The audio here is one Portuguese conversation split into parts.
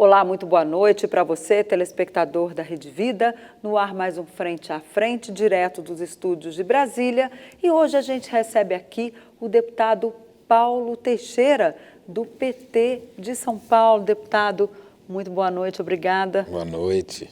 Olá, muito boa noite para você, telespectador da Rede Vida. No ar mais um Frente a Frente, direto dos estúdios de Brasília. E hoje a gente recebe aqui o deputado Paulo Teixeira, do PT de São Paulo. Deputado, muito boa noite, obrigada. Boa noite.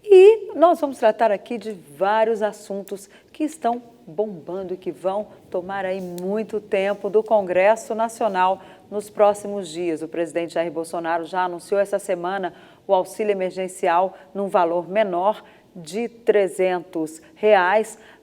E nós vamos tratar aqui de vários assuntos que estão bombando e que vão tomar aí muito tempo do Congresso Nacional nos próximos dias. O presidente Jair Bolsonaro já anunciou essa semana o auxílio emergencial num valor menor de R$ 300.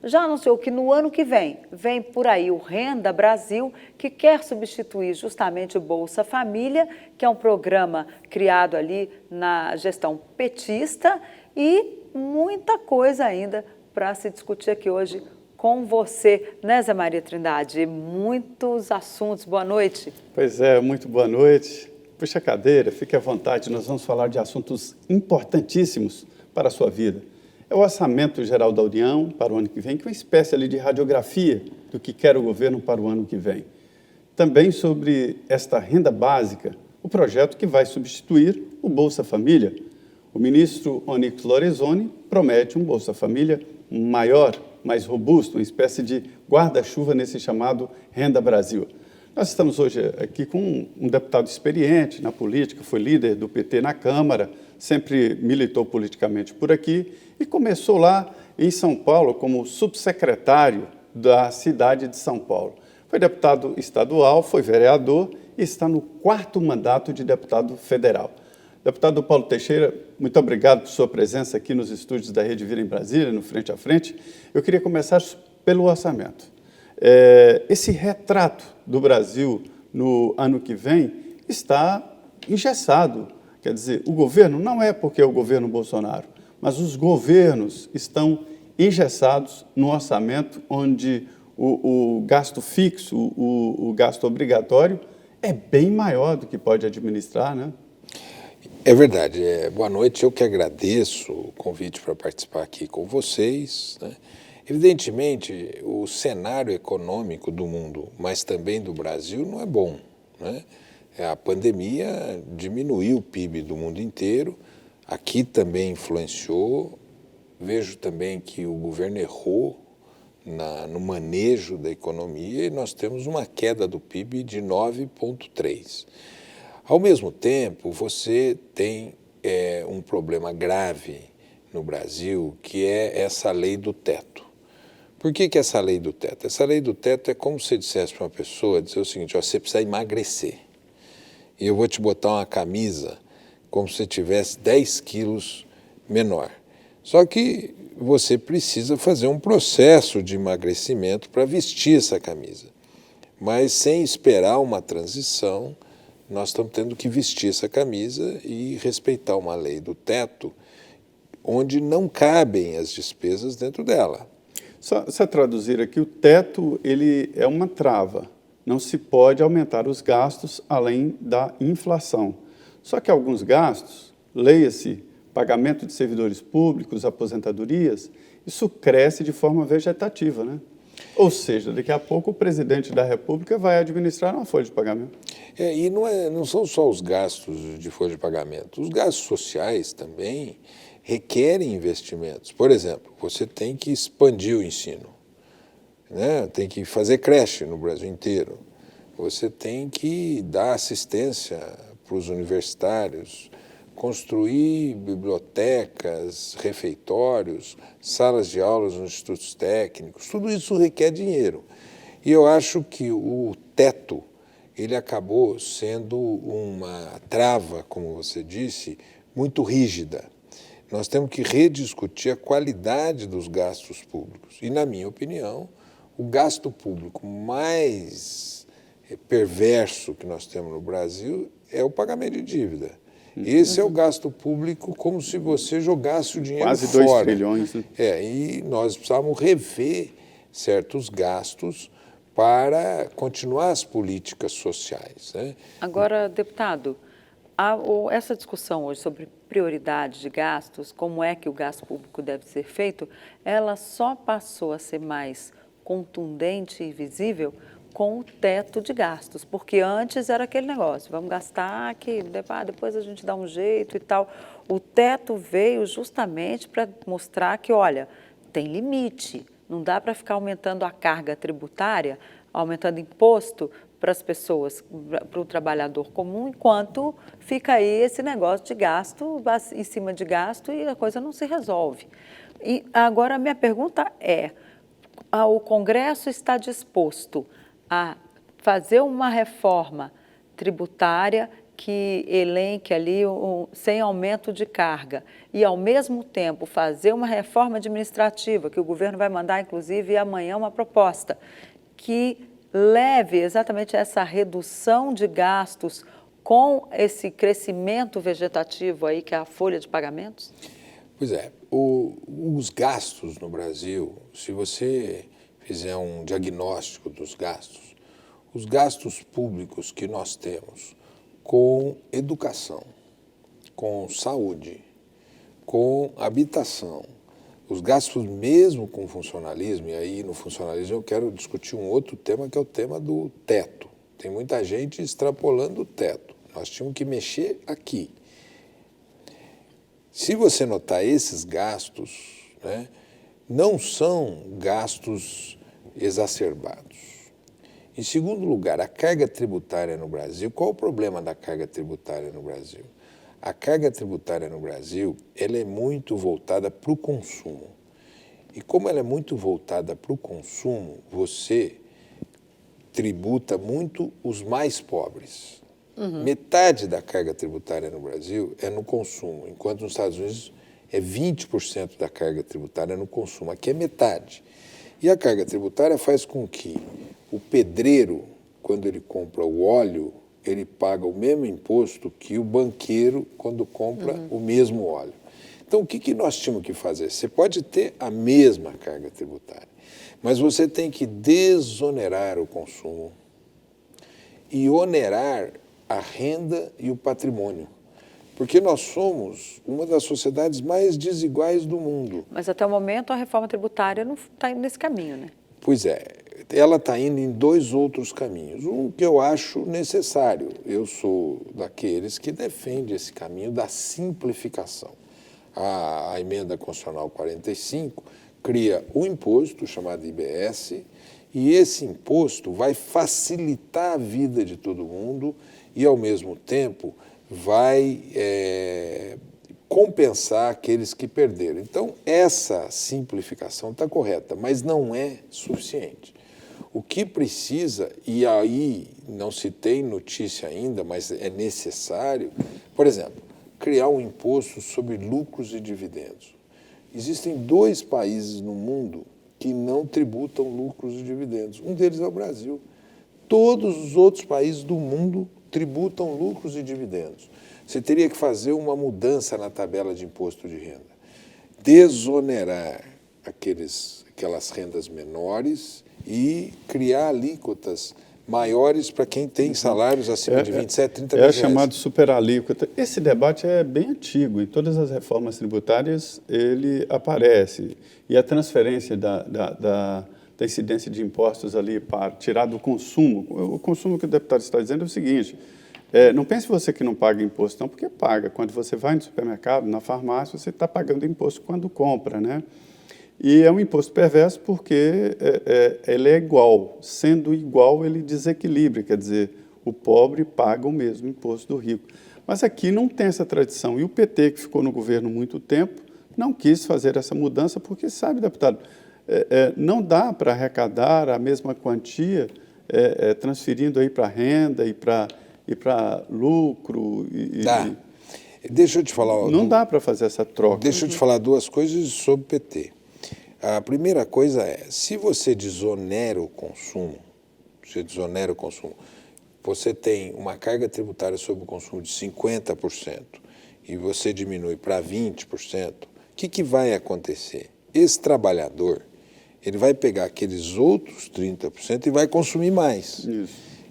Já anunciou que no ano que vem por aí o Renda Brasil, que quer substituir justamente o Bolsa Família, que é um programa criado ali na gestão petista, e muita coisa ainda para se discutir aqui hoje com você, né, Zé Maria Trindade? Muitos assuntos. Boa noite. Pois é, muito boa noite. Puxa a cadeira, fique à vontade. Nós vamos falar de assuntos importantíssimos para a sua vida. É o Orçamento Geral da União para o ano que vem, que é uma espécie ali de radiografia do que quer o governo para o ano que vem. Também sobre esta renda básica, o projeto que vai substituir o Bolsa Família. O ministro Onyx Lorenzoni promete um Bolsa Família maior, mais robusto, uma espécie de guarda-chuva nesse chamado Renda Brasil. Nós estamos hoje aqui com um deputado experiente na política, foi líder do PT na Câmara, sempre militou politicamente por aqui e começou lá em São Paulo como subsecretário da cidade de São Paulo. Foi deputado estadual, foi vereador e está no 4º mandato de deputado federal. Deputado Paulo Teixeira, muito obrigado por sua presença aqui nos estúdios da Rede Vida em Brasília, no Frente a Frente. Eu queria começar pelo orçamento. Esse retrato do Brasil no ano que vem está engessado. Quer dizer, o governo não é porque é o governo Bolsonaro, mas os governos estão engessados no orçamento onde o gasto fixo, o gasto obrigatório, é bem maior do que pode administrar, né? É verdade. Boa noite, eu que agradeço o convite para participar aqui com vocês, né? Evidentemente, o cenário econômico do mundo, mas também do Brasil, não é bom, né? A pandemia diminuiu o PIB do mundo inteiro, aqui também influenciou. Vejo também que o governo errou no manejo da economia e nós temos uma queda do PIB de 9,3%. Ao mesmo tempo, você tem um problema grave no Brasil, que é essa lei do teto. Por que essa lei do teto? Essa lei do teto é como se dissesse para uma pessoa, dizer o seguinte: ó, você precisa emagrecer, e eu vou te botar uma camisa como se você tivesse 10 quilos menor. Só que você precisa fazer um processo de emagrecimento para vestir essa camisa. Mas sem esperar uma transição, nós estamos tendo que vestir essa camisa e respeitar uma lei do teto onde não cabem as despesas dentro dela. Só traduzir aqui, o teto ele é uma trava. Não se pode aumentar os gastos além da inflação. Só que alguns gastos, leia-se pagamento de servidores públicos, aposentadorias, isso cresce de forma vegetativa, né? Ou seja, daqui a pouco o presidente da República vai administrar uma folha de pagamento. E não são só os gastos de folha de pagamento. Os gastos sociais também requerem investimentos. Por exemplo, você tem que expandir o ensino, né? Tem que fazer creche no Brasil inteiro. Você tem que dar assistência para os universitários, construir bibliotecas, refeitórios, salas de aulas nos institutos técnicos. Tudo isso requer dinheiro. E eu acho que o teto, ele acabou sendo uma trava, como você disse, muito rígida. Nós temos que rediscutir a qualidade dos gastos públicos. E, na minha opinião, o gasto público mais perverso que nós temos no Brasil é o pagamento de dívida. Esse é o gasto público como se você jogasse o dinheiro quase fora. 2 trilhões. Né? E nós precisávamos rever certos gastos para continuar as políticas sociais, né? Agora, deputado, essa discussão hoje sobre prioridade de gastos, como é que o gasto público deve ser feito, ela só passou a ser mais contundente e visível com o teto de gastos, porque antes era aquele negócio, vamos gastar aqui, depois a gente dá um jeito e tal. O teto veio justamente para mostrar que, olha, tem limite, não dá para ficar aumentando a carga tributária, aumentando imposto para as pessoas, para o trabalhador comum, enquanto fica aí esse negócio de gasto, em cima de gasto, e a coisa não se resolve. E agora a minha pergunta é, o Congresso está disposto a fazer uma reforma tributária que elenque ali sem aumento de carga e, ao mesmo tempo, fazer uma reforma administrativa, que o governo vai mandar, inclusive, amanhã uma proposta, que leve exatamente essa redução de gastos com esse crescimento vegetativo aí, que é a folha de pagamentos? Pois é, os gastos no Brasil, se você fizer um diagnóstico dos gastos, os gastos públicos que nós temos com educação, com saúde, com habitação, os gastos mesmo com funcionalismo, e aí no funcionalismo eu quero discutir um outro tema, que é o tema do teto. Tem muita gente extrapolando o teto. Nós tínhamos que mexer aqui. Se você notar esses gastos, né, não são gastos exacerbados. Em segundo lugar, a carga tributária no Brasil, qual o problema da carga tributária no Brasil? A carga tributária no Brasil, ela é muito voltada para o consumo. E como ela é muito voltada para o consumo, você tributa muito os mais pobres. Metade da carga tributária no Brasil é no consumo, enquanto nos Estados Unidos é 20% da carga tributária no consumo. Aqui é metade. E a carga tributária faz com que o pedreiro, quando ele compra o óleo, ele paga o mesmo imposto que o banqueiro quando compra o mesmo óleo. Então, o que nós tínhamos que fazer? Você pode ter a mesma carga tributária, mas você tem que desonerar o consumo e onerar a renda e o patrimônio. Porque nós somos uma das sociedades mais desiguais do mundo. Mas até o momento a reforma tributária não está indo nesse caminho, né? Pois é, ela está indo em dois outros caminhos. Um que eu acho necessário. Eu sou daqueles que defende esse caminho da simplificação. A emenda constitucional 45 cria um imposto chamado IBS, e esse imposto vai facilitar a vida de todo mundo e, ao mesmo tempo, vai compensar aqueles que perderam. Então, essa simplificação está correta, mas não é suficiente. O que precisa, e aí não se tem notícia ainda, mas é necessário, por exemplo, criar um imposto sobre lucros e dividendos. Existem 2 países no mundo que não tributam lucros e dividendos. Um deles é o Brasil. Todos os outros países do mundo tributam lucros e dividendos. Você teria que fazer uma mudança na tabela de imposto de renda. Desonerar aquelas rendas menores e criar alíquotas maiores para quem tem salários acima de 27, 30 mil reais. É chamado superalíquota. Esse debate é bem antigo. Em todas as reformas tributárias ele aparece. E a transferência da incidência de impostos ali para tirar do consumo. O consumo que o deputado está dizendo é o seguinte, não pense você que não paga imposto, não, porque paga. Quando você vai no supermercado, na farmácia, você está pagando imposto quando compra, né? E é um imposto perverso porque ele é igual. Sendo igual, ele desequilibra, quer dizer, o pobre paga o mesmo imposto do rico. Mas aqui não tem essa tradição. E o PT, que ficou no governo muito tempo, não quis fazer essa mudança porque, sabe, deputado, não dá para arrecadar a mesma quantia transferindo aí para renda e para lucro. Dá. Deixa eu te falar... Não dá para fazer essa troca. Deixa eu te falar 2 coisas sobre o PT. A primeira coisa é, se você desonera o consumo, você tem uma carga tributária sobre o consumo de 50% e você diminui para 20%, o que vai acontecer? Esse trabalhador, ele vai pegar aqueles outros 30% e vai consumir mais.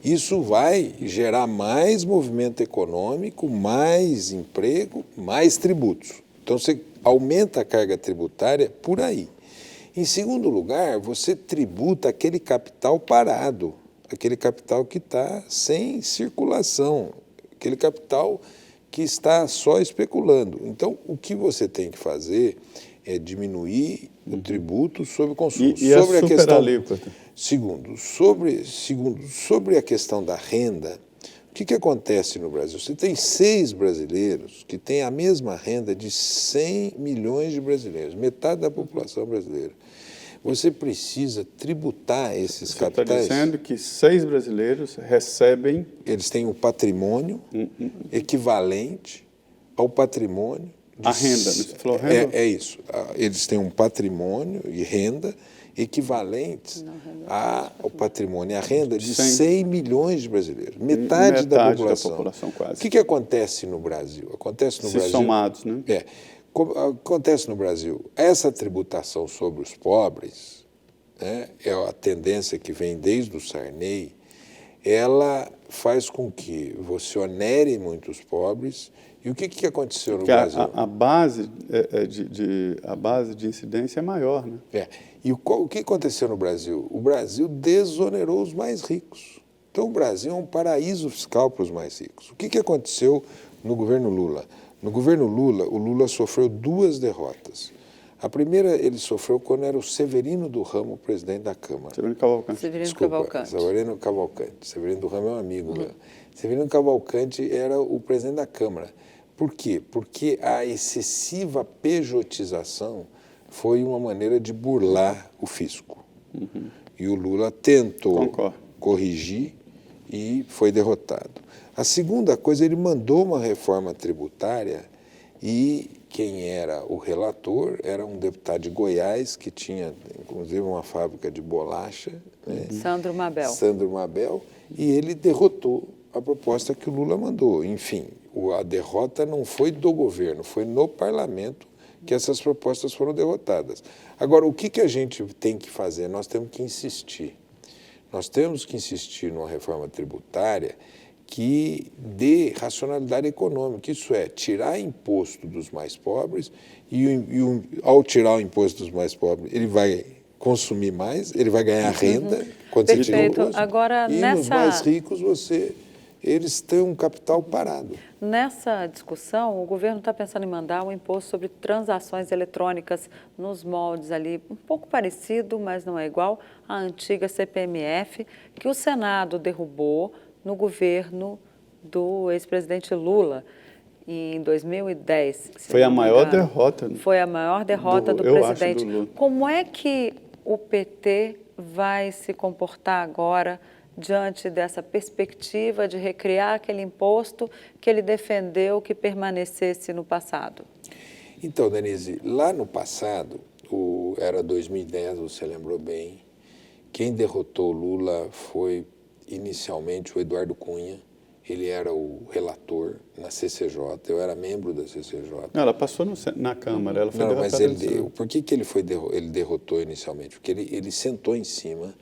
Isso vai gerar mais movimento econômico, mais emprego, mais tributos. Então, você aumenta a carga tributária por aí. Em segundo lugar, você tributa aquele capital parado, aquele capital que está sem circulação, aquele capital que está só especulando. Então, o que você tem que fazer é diminuir o tributo sobre o consumo. E sobre a superalíquota? Segundo, sobre a questão da renda, o que acontece no Brasil? Você tem 6 brasileiros que têm a mesma renda de 100 milhões de brasileiros, metade da população brasileira. Você precisa tributar esses capitais. Você está dizendo que 6 brasileiros recebem... Eles têm um patrimônio equivalente ao patrimônio... A renda, você falou renda? É isso. Eles têm um patrimônio e renda equivalentes ao patrimônio e à renda de 100 milhões de brasileiros. Metade da população quase. O que acontece no Brasil? Acontece no Brasil... somados, né? Acontece no Brasil, essa tributação sobre os pobres, né, é a tendência que vem desde o Sarney, ela faz com que você onere muito os pobres. E o que aconteceu no Brasil? A base de incidência é maior, né? E o que aconteceu no Brasil? O Brasil desonerou os mais ricos. Então, o Brasil é um paraíso fiscal para os mais ricos. O que aconteceu no governo Lula? No governo Lula, o Lula sofreu 2 derrotas. A primeira ele sofreu quando era o Severino do Ramo, presidente da Câmara. Severino Cavalcante. Severino Cavalcante. Severino Cavalcante. Severino do Ramo é um amigo meu. Severino Cavalcante era o presidente da Câmara. Por quê? Porque a excessiva pejotização foi uma maneira de burlar o fisco. E o Lula tentou corrigir e foi derrotado. A segunda coisa, ele mandou uma reforma tributária e quem era o relator era um deputado de Goiás que tinha, inclusive, uma fábrica de bolacha. Né? Sandro Mabel. Sandro Mabel. E ele derrotou a proposta que o Lula mandou. Enfim, a derrota não foi do governo, foi no parlamento que essas propostas foram derrotadas. Agora, o que a gente tem que fazer? Nós temos que insistir. Nós temos que insistir numa reforma tributária que dê racionalidade econômica, isso é, tirar imposto dos mais pobres e ao tirar o imposto dos mais pobres, ele vai consumir mais, ele vai ganhar renda quando você tira o imposto. Agora, e nos mais ricos, eles têm um capital parado. Nessa discussão, o governo está pensando em mandar um imposto sobre transações eletrônicas nos moldes ali, um pouco parecido, mas não é igual, à antiga CPMF, que o Senado derrubou no governo do ex-presidente Lula, em 2010. Foi a maior derrota. Foi a maior derrota do presidente. Do Lula. Como é que o PT vai se comportar agora diante dessa perspectiva de recriar aquele imposto que ele defendeu que permanecesse no passado? Então, Denise, lá no passado, era 2010, você lembrou bem, quem derrotou Lula foi inicialmente o Eduardo Cunha, ele era o relator na CCJ, eu era membro da CCJ. Não, ela passou na Câmara, ela foi derrotada. Mas por que ele derrotou inicialmente? Porque ele sentou em cima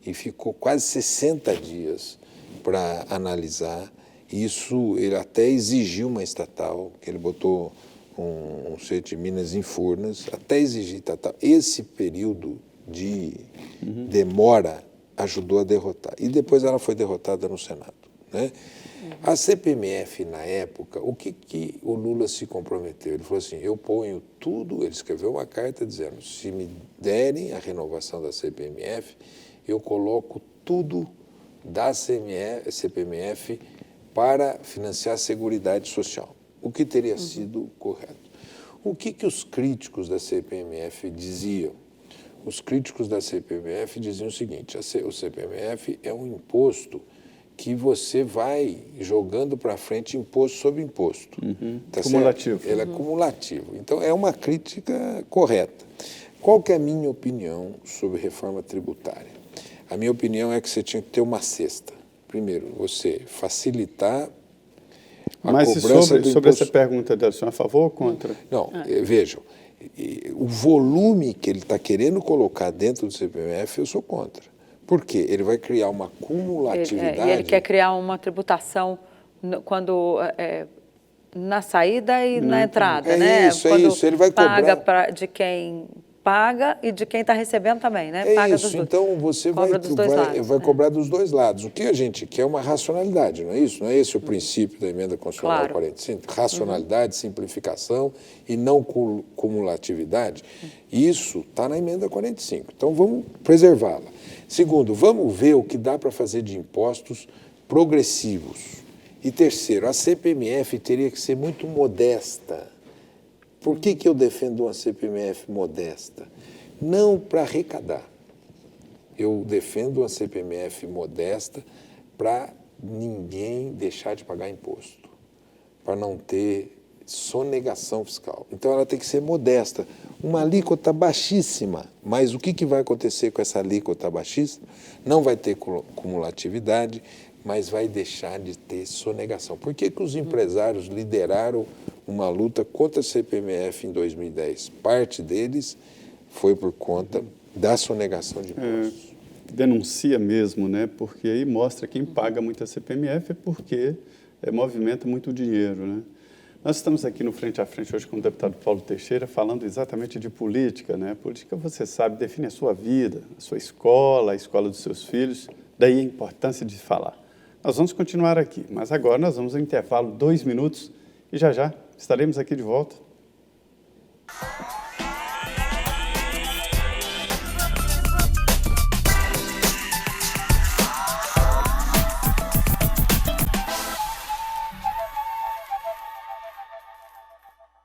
e ficou quase 60 dias para analisar. Isso, ele até exigiu uma estatal, que ele botou um centro de Minas em Furnas, até exigir estatal. Esse período de demora ajudou a derrotar. E depois ela foi derrotada no Senado. Né? A CPMF, na época, o que o Lula se comprometeu? Ele falou assim, eu ponho tudo, ele escreveu uma carta dizendo, se me derem a renovação da CPMF, eu coloco tudo da CPMF para financiar a Seguridade Social, o que teria sido correto. O que os críticos da CPMF diziam? Os críticos da CPMF diziam o seguinte, o CPMF é um imposto que você vai jogando para frente imposto sobre imposto. Tá cumulativo. Certo? Ele é cumulativo. Então, é uma crítica correta. Qual que é a minha opinião sobre reforma tributária? A minha opinião é que você tinha que ter uma cesta. Primeiro, você facilitar a cobrança do sobre essa pergunta dela, você é a favor ou contra? Não, vejam, o volume que ele está querendo colocar dentro do CPMF, eu sou contra. Por quê? Ele vai criar uma cumulatividade. E ele quer criar uma tributação quando na saída e na entrada, né? Isso, é isso. Ele vai paga cobrar de quem paga e de quem está recebendo também, né? É Paga isso, dos dois. então você Cobra dos dois lados, vai né? cobrar dos dois lados. O que a gente quer é uma racionalidade, não é isso? Não é esse o princípio da emenda constitucional Claro. 45? Racionalidade, simplificação e não cumulatividade. Isso está na emenda 45. Então vamos preservá-la. Segundo, vamos ver o que dá para fazer de impostos progressivos. E terceiro, a CPMF teria que ser muito modesta. Por que eu defendo uma CPMF modesta? Não para arrecadar. Eu defendo uma CPMF modesta para ninguém deixar de pagar imposto, para não ter sonegação fiscal. Então ela tem que ser modesta. Uma alíquota baixíssima, mas o que vai acontecer com essa alíquota baixíssima? Não vai ter cumulatividade, mas vai deixar de ter sonegação. Por que os empresários lideraram uma luta contra a CPMF em 2010? Parte deles foi por conta da sonegação de impostos. Denuncia mesmo, né? Porque aí mostra quem paga muita CPMF é porque movimenta muito dinheiro, né? Nós estamos aqui no Frente a Frente hoje com o deputado Paulo Teixeira falando exatamente de política, né? Política, você sabe, define a sua vida, a sua escola, a escola dos seus filhos, daí a importância de falar. Nós vamos continuar aqui, mas agora nós vamos ao intervalo 2 minutos e já estaremos aqui de volta.